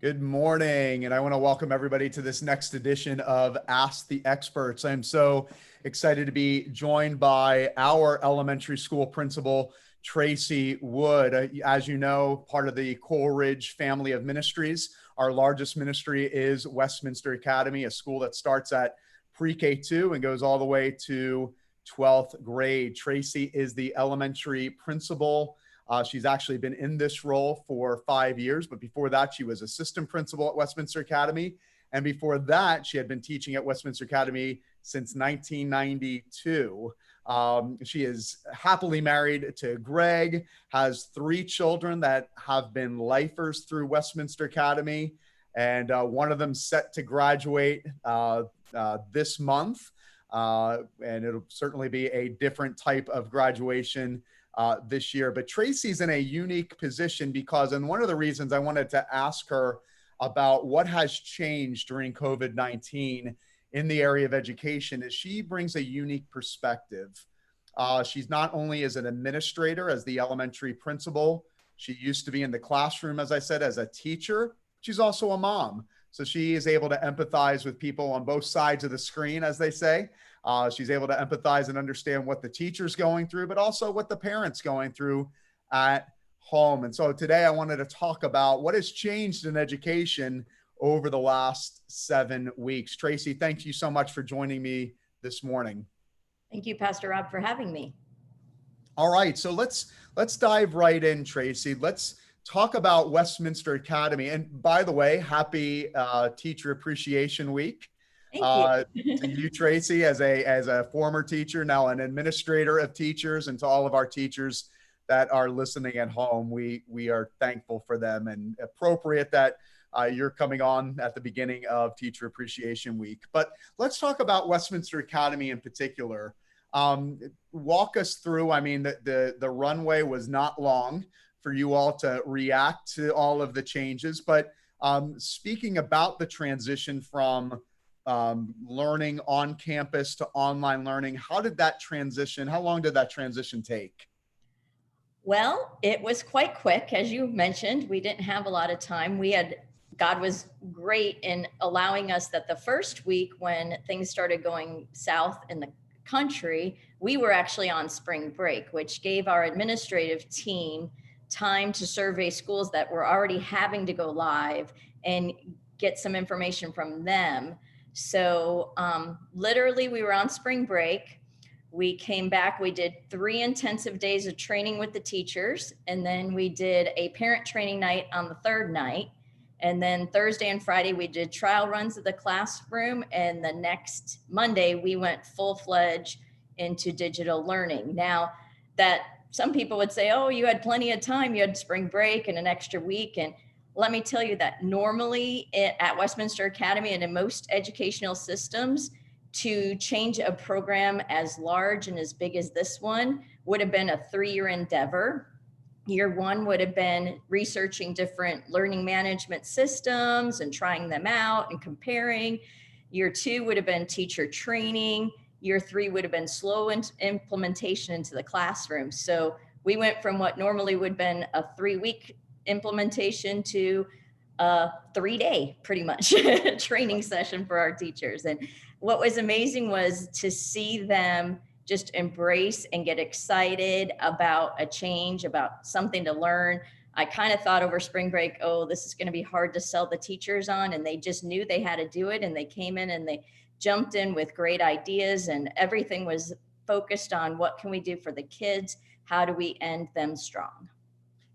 Good morning, and I want to welcome everybody to this next edition of Ask the Experts. I'm so excited to be joined by our elementary school principal, Tracey Wood. As you know, part of the Coleridge family of ministries. Our largest ministry is Westminster Academy, a school that starts at pre-K2 and goes all the way to 12th grade. Tracey is the elementary principal. She's actually been in this role for 5 years, but before that, she was assistant principal at Westminster Academy. And before that, she had been teaching at Westminster Academy since 1992. She is happily married to Greg, has 3 children that have been lifers through Westminster Academy, and one of them set to graduate this month. And it'll certainly be a different type of graduation this year. But Tracey's in a unique position because, and one of the reasons I wanted to ask her about what has changed during COVID-19 in the area of education is she brings a unique perspective. She's not only as an administrator, as the elementary principal, she used to be in the classroom, as I said, as a teacher. She's also a mom. So she is able to empathize with people on both sides of the screen, as they say. She's able to empathize and understand what the teacher's going through, but also what the parent's going through at home. And so today I wanted to talk about what has changed in education over the last 7 weeks. Tracey, thank you so much for joining me this morning. Thank you, Pastor Rob, for having me. All right, so let's dive right in, Tracey. Let's talk about Westminster Academy. And by the way, happy Teacher Appreciation Week. Thank you. To you, Tracey, as a former teacher, now an administrator of teachers, and to all of our teachers that are listening at home, we are thankful for them, and appropriate that you're coming on at the beginning of Teacher Appreciation Week. But let's talk about Westminster Academy in particular. Walk us through. I mean, the runway was not long for you all to react to all of the changes, but speaking about the transition from learning on campus to online learning, how long did that transition take? Well, it was quite quick. As you mentioned, we didn't have a lot of time. God was great in allowing us that the first week when things started going south in the country, we were actually on spring break, which gave our administrative team time to survey schools that were already having to go live and get some information from them. So literally we were on spring break. We came back, we did 3 intensive days of training with the teachers. And then we did a parent training night on the 3rd night. And then Thursday and Friday, we did trial runs of the classroom. And the next Monday, we went full-fledged into digital learning. Now that some people would say, oh, you had plenty of time, you had spring break and an extra week. And let me tell you that normally at Westminster Academy and in most educational systems, to change a program as large and as big as this one would have been a 3-year endeavor. Year 1 would have been researching different learning management systems and trying them out and comparing. Year 2 would have been teacher training. Year 3 would have been slow implementation into the classroom. So we went from what normally would have been a 3-week implementation to a 3-day, pretty much, training session for our teachers. And what was amazing was to see them just embrace and get excited about a change, about something to learn. I kind of thought over spring break, oh, this is going to be hard to sell the teachers on, and they just knew they had to do it. And they came in and they jumped in with great ideas, and everything was focused on what can we do for the kids? How do we end them strong?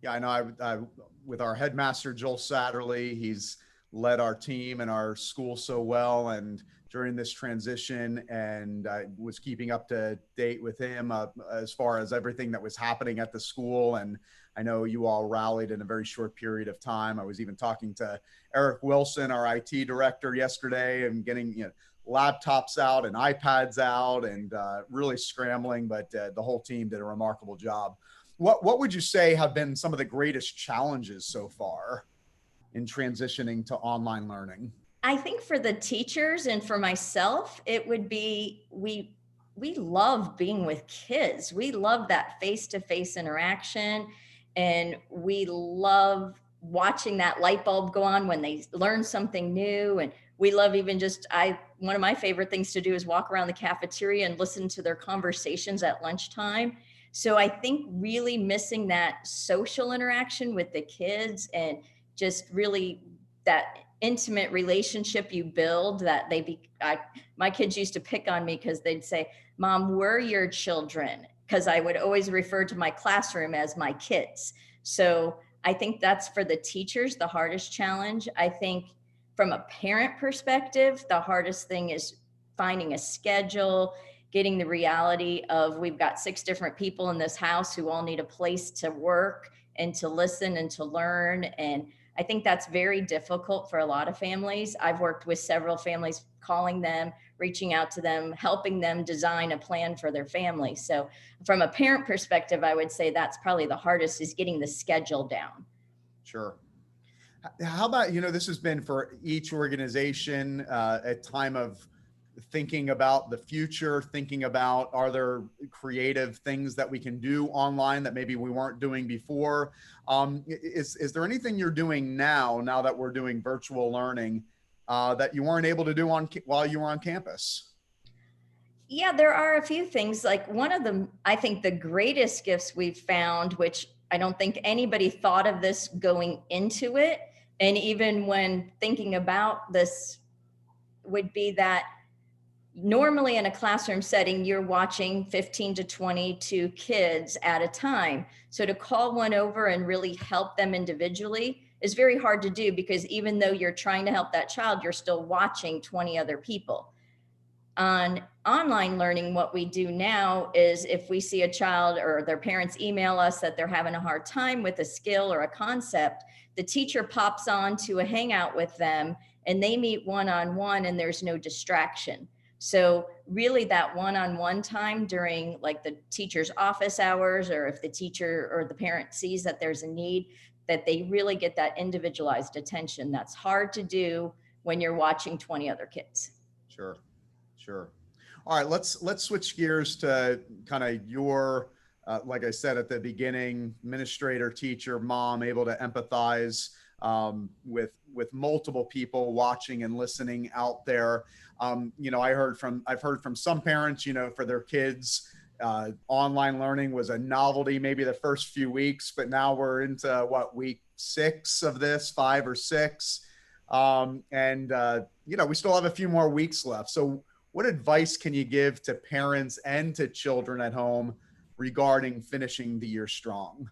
Yeah, I know. I with our headmaster, Joel Satterley, he's led our team and our school so well. And during this transition, and I was keeping up to date with him as far as everything that was happening at the school. And I know you all rallied in a very short period of time. I was even talking to Eric Wilson, our IT director, yesterday, and getting laptops out and iPads out and really scrambling. But the whole team did a remarkable job. What would you say have been some of the greatest challenges so far in transitioning to online learning? I think for the teachers and for myself, it would be we love being with kids. We love that face-to-face interaction, and we love watching that light bulb go on when they learn something new. And we love even just, one of my favorite things to do is walk around the cafeteria and listen to their conversations at lunchtime. So I think really missing that social interaction with the kids and just really that intimate relationship you build that my kids used to pick on me because they'd say, Mom, we're your children. Because I would always refer to my classroom as my kids. So I think that's for the teachers, the hardest challenge. I think from a parent perspective, the hardest thing is finding a schedule, getting the reality of we've got 6 different people in this house who all need a place to work and to listen and to learn. And I think that's very difficult for a lot of families. I've worked with several families, calling them, reaching out to them, helping them design a plan for their family. So from a parent perspective, I would say that's probably the hardest, is getting the schedule down. Sure. How about, this has been for each organization a time of thinking about the future, thinking about, are there creative things that we can do online that maybe we weren't doing before? Is there anything you're doing now that we're doing virtual learning that you weren't able to do while you were on campus? Yeah, there are a few things. Like one of them, I think the greatest gifts we've found, which I don't think anybody thought of this going into it, and even when thinking about this, would be that normally in a classroom setting, you're watching 15 to 22 kids at a time. So to call one over and really help them individually is very hard to do, because even though you're trying to help that child, you're still watching 20 other people. On online learning, what we do now is if we see a child or their parents email us that they're having a hard time with a skill or a concept, the teacher pops on to a hangout with them and they meet one-on-one, and there's no distraction. So really that one-on-one time during like the teacher's office hours, or if the teacher or the parent sees that there's a need, that they really get that individualized attention. That's hard to do when you're watching 20 other kids. Sure. Sure. All right, let's switch gears to kind of your, like I said at the beginning, administrator, teacher, mom, able to empathize with multiple people watching and listening out there. I've heard from some parents, for their kids, online learning was a novelty maybe the first few weeks, but now we're into week 6 of this, 5 or 6, and we still have a few more weeks left. So what advice can you give to parents and to children at home regarding finishing the year strong?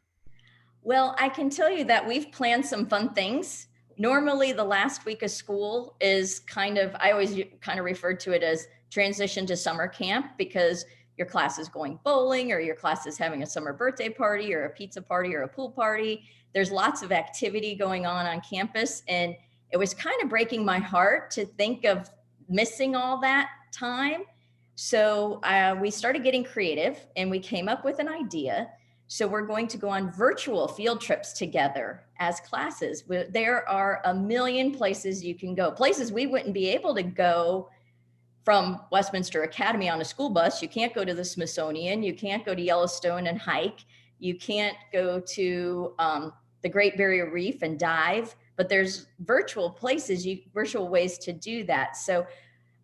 Well, I can tell you that we've planned some fun things. Normally, the last week of school is I always kind of refer to it as transition to summer camp, because your class is going bowling, or your class is having a summer birthday party, or a pizza party, or a pool party. There's lots of activity going on campus. And it was kind of breaking my heart to think of missing all that time. So we started getting creative and we came up with an idea. So we're going to go on virtual field trips together as classes. There are a million places you can go, places we wouldn't be able to go from Westminster Academy on a school bus. You can't go to the Smithsonian. You can't go to Yellowstone and hike. You can't go to the Great Barrier Reef and dive, but there's virtual ways to do that. So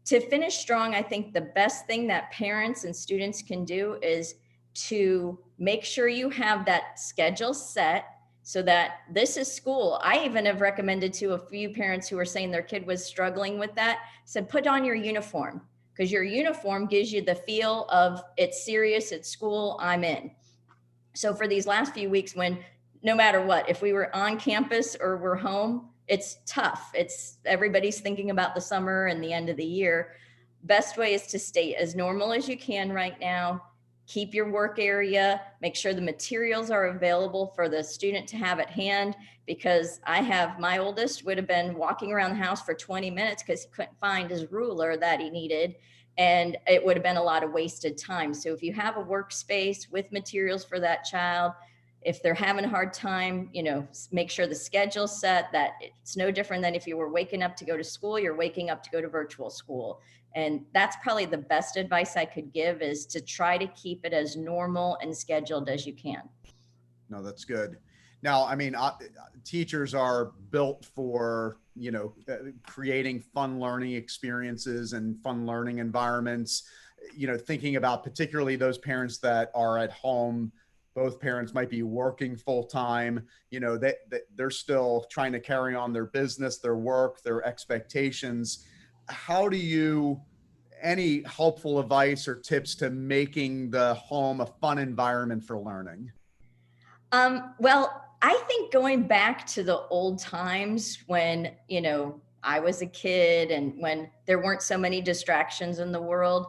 to finish strong, I think the best thing that parents and students can do is to make sure you have that schedule set, so that this is school. I even have recommended to a few parents who are saying their kid was struggling with that, said, put on your uniform, because your uniform gives you the feel of it's serious, it's school, I'm in. So for these last few weeks, when no matter what, if we were on campus or we're home, it's tough. Everybody's thinking about the summer and the end of the year. Best way is to stay as normal as you can right now. Keep your work area, make sure the materials are available for the student to have at hand, because my oldest would have been walking around the house for 20 minutes because he couldn't find his ruler that he needed. And it would have been a lot of wasted time. So if you have a workspace with materials for that child, if they're having a hard time, make sure the schedule's set, that it's no different than if you were waking up to go to school, you're waking up to go to virtual school. And that's probably the best advice I could give, is to try to keep it as normal and scheduled as you can. No, that's good. Now, I mean, teachers are built for, creating fun learning experiences and fun learning environments, thinking about particularly those parents that are at home. Both parents might be working full time, they're still trying to carry on their business, their work, their expectations. How do you, any helpful advice or tips to making the home a fun environment for learning? Well, I think going back to the old times when, I was a kid and when there weren't so many distractions in the world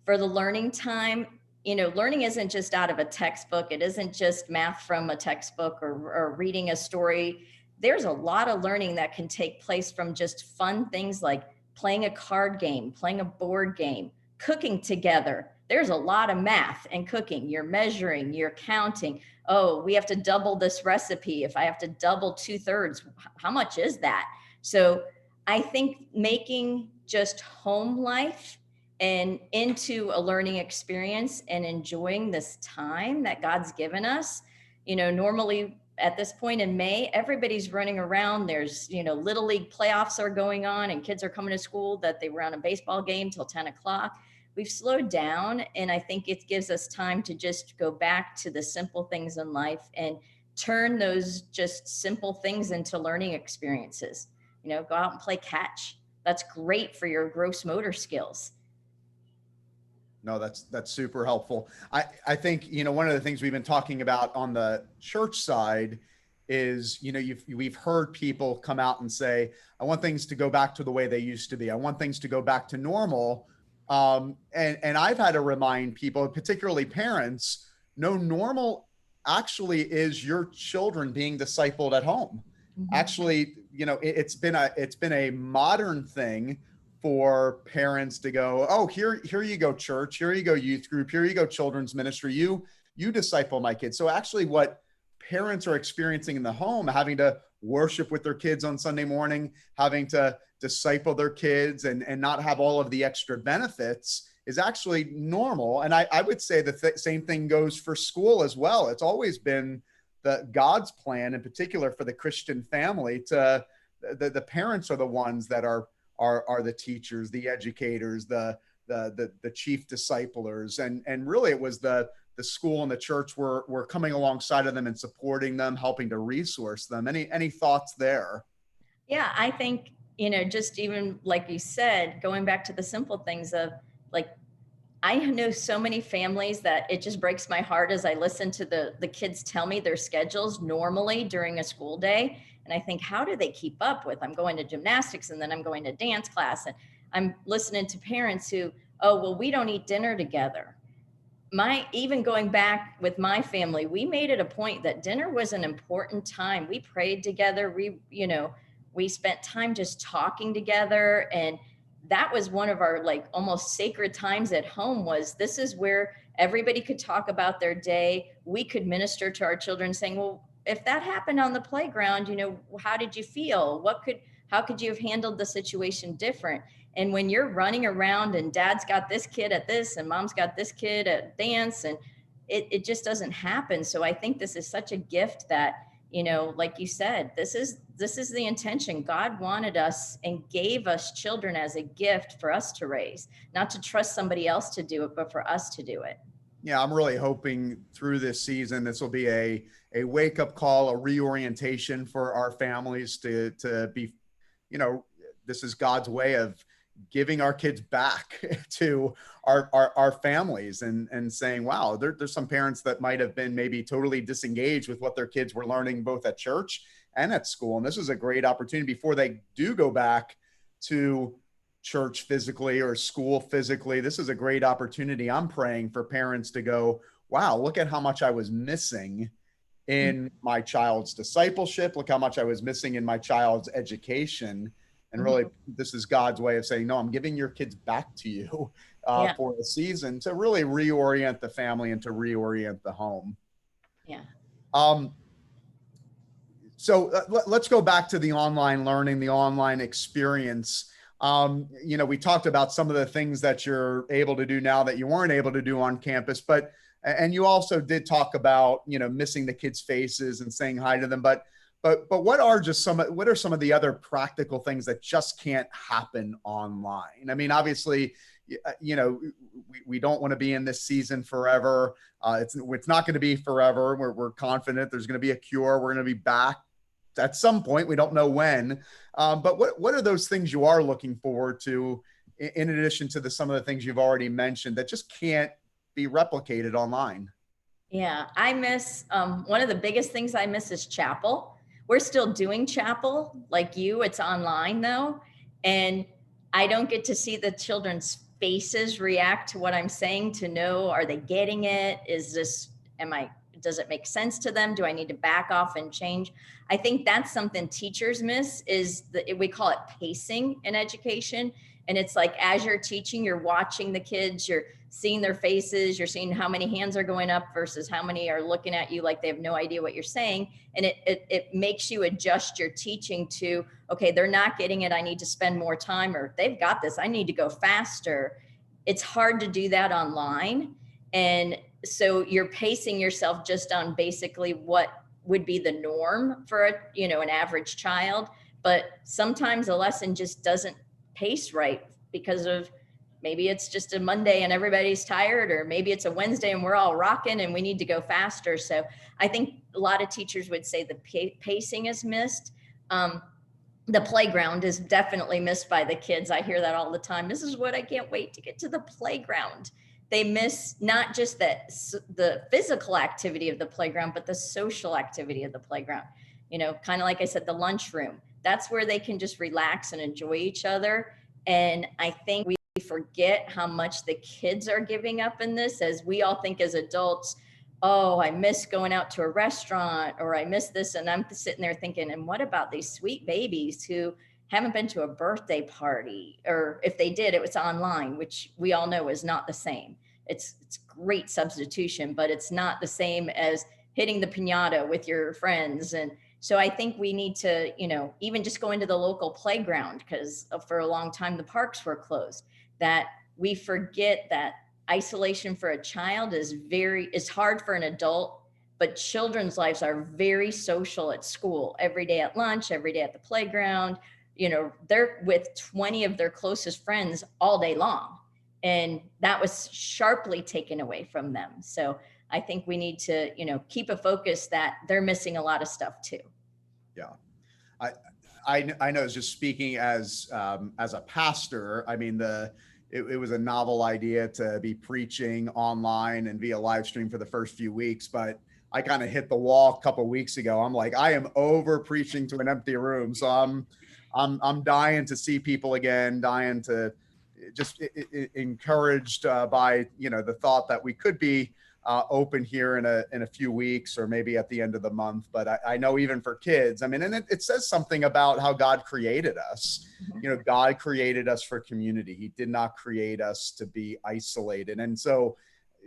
for the learning time, learning isn't just out of a textbook. It isn't just math from a textbook or reading a story. There's a lot of learning that can take place from just fun things like playing a card game, playing a board game, cooking together. There's a lot of math and cooking. You're measuring, you're counting. Oh, we have to double this recipe. If I have to double 2/3, how much is that? So I think making just home life and into a learning experience and enjoying this time that God's given us. Normally at this point in May, everybody's running around. There's, little league playoffs are going on and kids are coming to school that they were on a baseball game till 10 o'clock. We've slowed down. And I think it gives us time to just go back to the simple things in life and turn those just simple things into learning experiences. Go out and play catch. That's great for your gross motor skills. No, that's super helpful. I think, one of the things we've been talking about on the church side is, we've heard people come out and say, I want things to go back to the way they used to be. I want things to go back to normal. And I've had to remind people, particularly parents, no, normal actually is your children being discipled at home. Mhm. Actually, it's been a modern thing for parents to go, oh, here you go, church, here you go, youth group, here you go, children's ministry, you disciple my kids. So actually what parents are experiencing in the home, having to worship with their kids on Sunday morning, having to disciple their kids and not have all of the extra benefits, is actually normal. And I would say the same thing goes for school as well. It's always been God's plan, in particular for the Christian family, to the parents are the ones that are the teachers, the educators, the chief disciplers, and really it was the school and the church were coming alongside of them and supporting them, helping to resource them. Any thoughts there? Yeah, I think, just even like you said, going back to the simple things of like, I know so many families that it just breaks my heart as I listen to the kids tell me their schedules normally during a school day. And I think, how do they keep up with, I'm going to gymnastics and then I'm going to dance class. And I'm listening to parents who, oh, well, we don't eat dinner together. Even going back with my family, we made it a point that dinner was an important time. We prayed together. We spent time just talking together. And that was one of our like almost sacred times at home. Was this is where everybody could talk about their day. We could minister to our children saying, well, if that happened on the playground, how did you feel? How could you have handled the situation different? And when you're running around and dad's got this kid at this and mom's got this kid at dance, and it just doesn't happen. So I think this is such a gift that, like you said, this is the intention. God wanted us and gave us children as a gift for us to raise, not to trust somebody else to do it, but for us to do it. Yeah, I'm really hoping through this season, this will be a wake up call, a reorientation for our families to be, this is God's way of giving our kids back to our families and saying, wow, there's some parents that might have been maybe totally disengaged with what their kids were learning both at church and at school. And this is a great opportunity before they do go back to church physically or school physically. This is a great opportunity. I'm praying for parents to go, wow, look at how much I was missing in my child's discipleship. Look how much I was missing in my child's education. And really, this is God's way of saying, no, I'm giving your kids back to you Yeah. for a season to really reorient the family and to reorient the home. Yeah. So let's go back to the online learning, the online experience. We talked about some of the things that you're able to do now that you weren't able to do on campus, and you also did talk about, missing the kids' faces and saying hi to them. But what are some of the other practical things that just can't happen online? I mean, obviously, we don't want to be in this season forever. It's not going to be forever. We're confident there's going to be a cure. We're going to be back at some point. We don't know when. But what are those things you are looking forward to, in addition to some of the things you've already mentioned that just can't be replicated online? Yeah, I miss one of the biggest things I miss is chapel. We're still doing chapel like you, it's online though. And I don't get to see the children's faces react to what I'm saying to know, are they getting it? Does it make sense to them? Do I need to back off and change? I think that's something teachers miss we call it pacing in education. And it's like, as you're teaching, you're watching the kids, you're seeing their faces, you're seeing how many hands are going up versus how many are looking at you like they have no idea what you're saying. And it makes you adjust your teaching to, okay, they're not getting it, I need to spend more time, or they've got this, I need to go faster. It's hard to do that online. And so you're pacing yourself just on basically what would be the norm for an average child. But sometimes a lesson just doesn't pace right because of maybe it's just a Monday and everybody's tired, or maybe it's a Wednesday and we're all rocking and we need to go faster. So I think a lot of teachers would say the pacing is missed. The playground is definitely missed by the kids. I hear that all the time. This is what I can't wait to get to the playground. They miss not just the physical activity of the playground, but the social activity of the playground. Kind of like I said, the lunchroom. That's where they can just relax and enjoy each other. And I think we forget how much the kids are giving up in this, as we all think as adults, oh, I miss going out to a restaurant, or I miss this. And I'm sitting there thinking, and what about these sweet babies who haven't been to a birthday party? Or if they did, it was online, which we all know is not the same. It's great substitution, but it's not the same as hitting the piñata with your friends. And so I think we need to, even just go into the local playground, because for a long time the parks were closed, that we forget that isolation for a child is hard for an adult, but children's lives are very social at school, every day at lunch, every day at the playground. They're with 20 of their closest friends all day long. And that was sharply taken away from them. So I think we need to, keep a focus that they're missing a lot of stuff too. Yeah. I know, just speaking as a pastor, I mean, it was a novel idea to be preaching online and via live stream for the first few weeks, but I kind of hit the wall a couple of weeks ago. I'm like, I am over preaching to an empty room. So I'm dying to see people again, dying to just encouraged by, the thought that we could be open here in a few weeks, or maybe at the end of the month. But I know even for kids, I mean, and it says something about how God created us. God created us for community. He did not create us to be isolated. And so,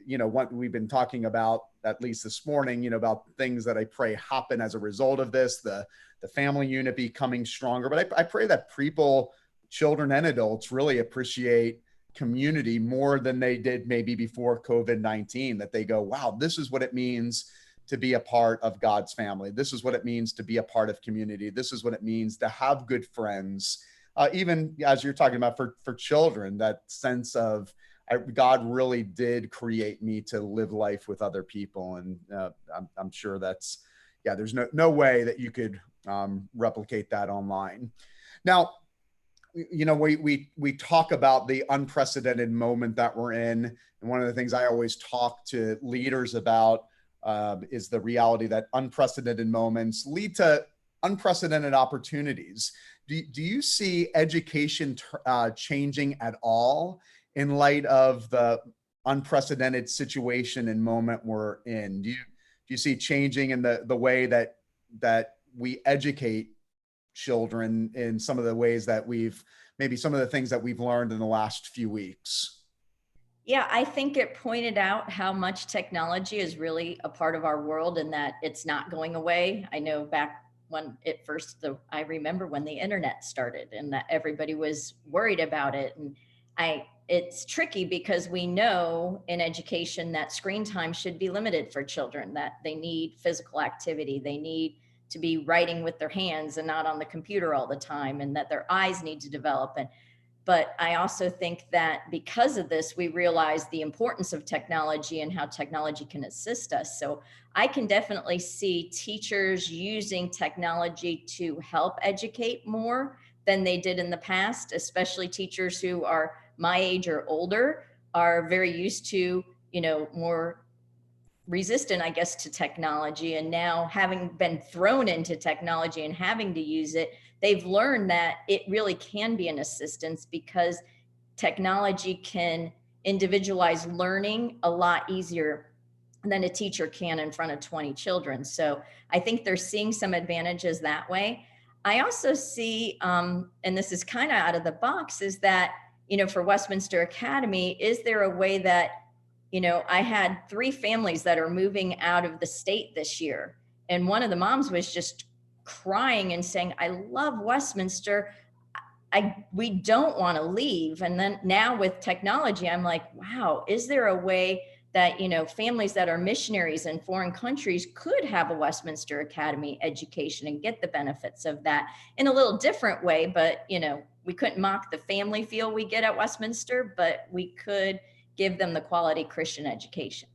what we've been talking about, at least this morning, about things that I pray happen as a result of this, the family unit becoming stronger. But I pray that people, children and adults, really appreciate community more than they did maybe before COVID-19, that they go, wow, this is what it means to be a part of God's family. This is what it means to be a part of community. This is what it means to have good friends. Even as you're talking about for children, that sense of God really did create me to live life with other people. And I'm sure there's no way that you could replicate that online. Now, we talk about the unprecedented moment that we're in. And one of the things I always talk to leaders about is the reality that unprecedented moments lead to unprecedented opportunities. Do you see education changing at all in light of the unprecedented situation and moment we're in? Do you see changing in the way that we educate children in some of the ways that maybe some of the things that we've learned in the last few weeks? Yeah, I think it pointed out how much technology is really a part of our world and that it's not going away. I know back when it first, I remember when the internet started and that everybody was worried about it. And it's tricky because we know in education that screen time should be limited for children, that they need physical activity. They need to be writing with their hands and not on the computer all the time, and that their eyes need to develop. But I also think that because of this, we realize the importance of technology and how technology can assist us. So I can definitely see teachers using technology to help educate more than they did in the past, especially teachers who are my age or older, are very used to, more resistant, I guess, to technology. And now, having been thrown into technology and having to use it, they've learned that it really can be an assistance, because technology can individualize learning a lot easier than a teacher can in front of 20 children. So I think they're seeing some advantages that way. I also see, and this is kind of out of the box, is that, for Westminster Academy, is there a way that, I had 3 families that are moving out of the state this year. And one of the moms was just crying and saying, I love Westminster. We don't want to leave. And then now with technology, I'm like, wow, is there a way that, families that are missionaries in foreign countries could have a Westminster Academy education and get the benefits of that in a little different way? But, we couldn't mock the family feel we get at Westminster, but we could give them the quality Christian education.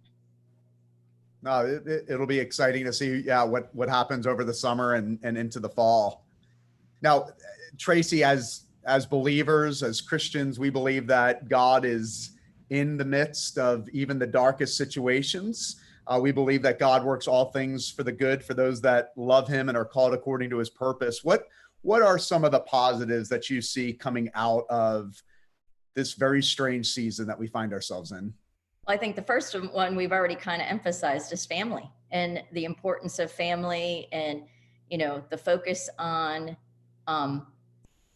No, it'll be exciting to see, what happens over the summer and into the fall. Now, Tracey, as believers, as Christians, we believe that God is in the midst of even the darkest situations. We believe that God works all things for the good for those that love him and are called according to his purpose. What are some of the positives that you see coming out of this very strange season that we find ourselves in? Well, I think the first one we've already kind of emphasized is family, and the importance of family, and, the focus on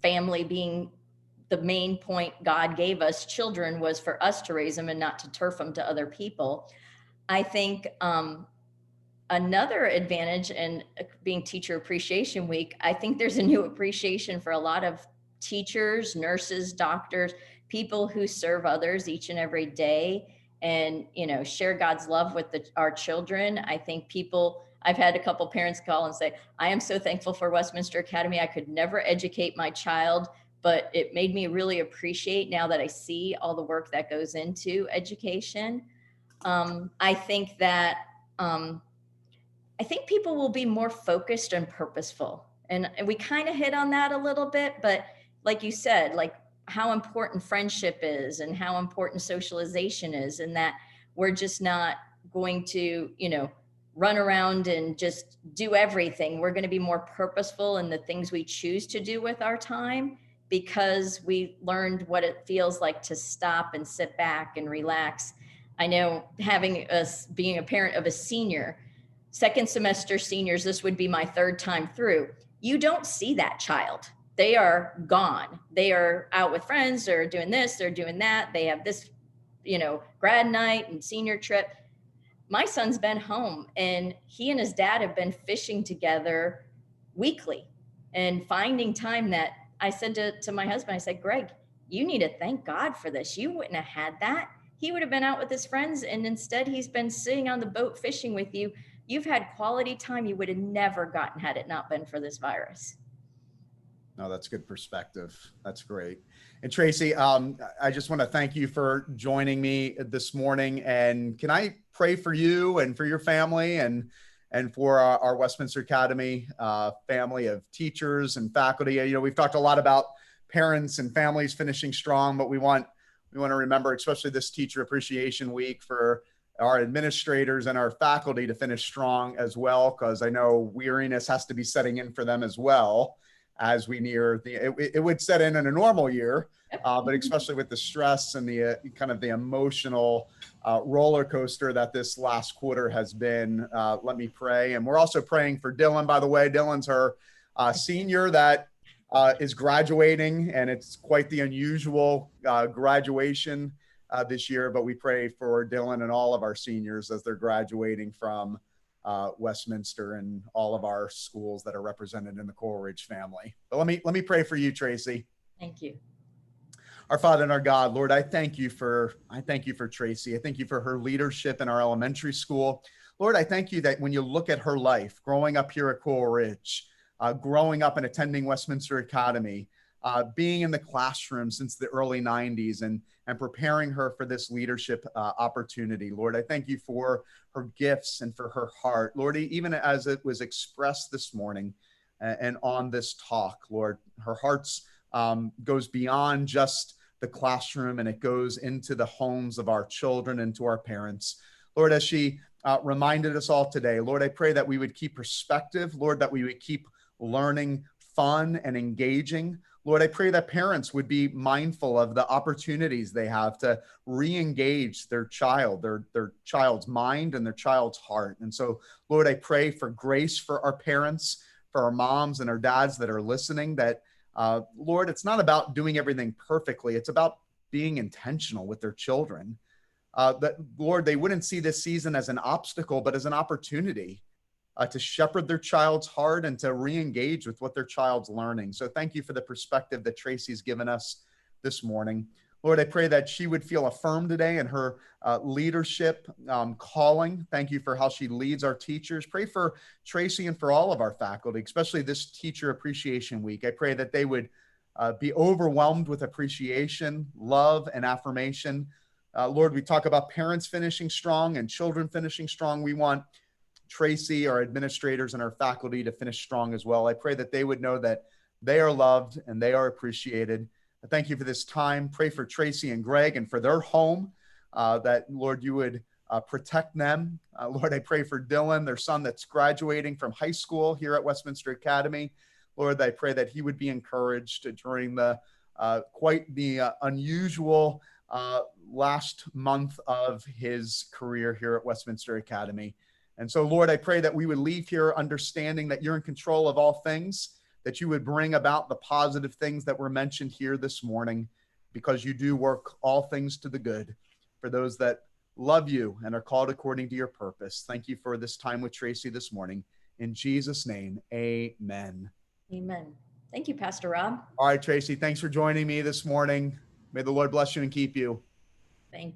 family being the main point God gave us. Children was for us to raise them and not to turf them to other people. I think another advantage, and being Teacher Appreciation Week, I think there's a new appreciation for a lot of teachers, nurses, doctors, people who serve others each and every day, and, share God's love with our children. I think I've had a couple parents call and say, I am so thankful for Westminster Academy. I could never educate my child, but it made me really appreciate, now that I see all the work that goes into education. I think that, I think people will be more focused and purposeful. And we kind of hit on that a little bit, but like you said, like how important friendship is and how important socialization is, and that we're just not going to, run around and just do everything. We're going to be more purposeful in the things we choose to do with our time, because we learned what it feels like to stop and sit back and relax. I know, being a parent of a senior, second semester seniors, this would be my 3rd time through. You don't see that child. They are gone. They are out with friends, they're doing this, they're doing that. They have this, grad night and senior trip. My son's been home, and he and his dad have been fishing together weekly and finding time that I said to my husband, I said, Greg, you need to thank God for this. You wouldn't have had that. He would have been out with his friends, and instead he's been sitting on the boat fishing with you. You've had quality time you would have never gotten had it not been for this virus. No, that's good perspective. That's great. And Tracey, I just want to thank you for joining me this morning. And can I pray for you and for your family and for our Westminster Academy family of teachers and faculty? We've talked a lot about parents and families finishing strong, but we want to remember, especially this Teacher Appreciation Week, for our administrators and our faculty to finish strong as well, because I know weariness has to be setting in for them as well as we near it would set in a normal year, but especially with the stress and the kind of the emotional roller coaster that this last quarter has been. Let me pray. And we're also praying for Dylan, by the way. Dylan's her senior that is graduating, and it's quite the unusual graduation this year, but we pray for Dylan and all of our seniors as they're graduating from Westminster and all of our schools that are represented in the Coral Ridge family. But let me pray for you, Tracey. Thank you. Our Father and our God, Lord, I thank you for Tracey. I thank you for her leadership in our elementary school. Lord, I thank you that when you look at her life, growing up here at Coral Ridge, growing up and attending Westminster Academy, being in the classroom since the early 90s and preparing her for this leadership opportunity. Lord, I thank you for her gifts and for her heart. Lord, even as it was expressed this morning and on this talk, Lord, her heart's goes beyond just the classroom, and it goes into the homes of our children and to our parents. Lord, as she reminded us all today, Lord, I pray that we would keep perspective, Lord, that we would keep learning fun and engaging. Lord, I pray that parents would be mindful of the opportunities they have to re-engage their child, their child's mind and their child's heart. And so, Lord, I pray for grace for our parents, for our moms and our dads that are listening, that Lord, it's not about doing everything perfectly. It's about being intentional with their children. That, Lord, they wouldn't see this season as an obstacle, but as an opportunity to shepherd their child's heart and to re-engage with what their child's learning. So thank you for the perspective that Tracey's given us this morning. Lord, I pray that she would feel affirmed today in her leadership calling. Thank you for how she leads our teachers. Pray for Tracey and for all of our faculty, especially this Teacher Appreciation Week. I pray that they would be overwhelmed with appreciation, love, and affirmation. Lord, we talk about parents finishing strong and children finishing strong. We want Tracey, our administrators, and our faculty to finish strong as well. I pray that they would know that they are loved and they are appreciated. Thank you for this time. Pray for Tracey and Greg and for their home, that, Lord, you would protect them. Lord, I pray for Dylan, their son that's graduating from high school here at Westminster Academy. Lord, I pray that he would be encouraged during the quite the unusual last month of his career here at Westminster Academy. And so, Lord, I pray that we would leave here understanding that you're in control of all things, that you would bring about the positive things that were mentioned here this morning, because you do work all things to the good for those that love you and are called according to your purpose. Thank you for this time with Tracey this morning. In Jesus' name, amen. Amen. Thank you, Pastor Rob. All right, Tracey, thanks for joining me this morning. May the Lord bless you and keep you. Thank you.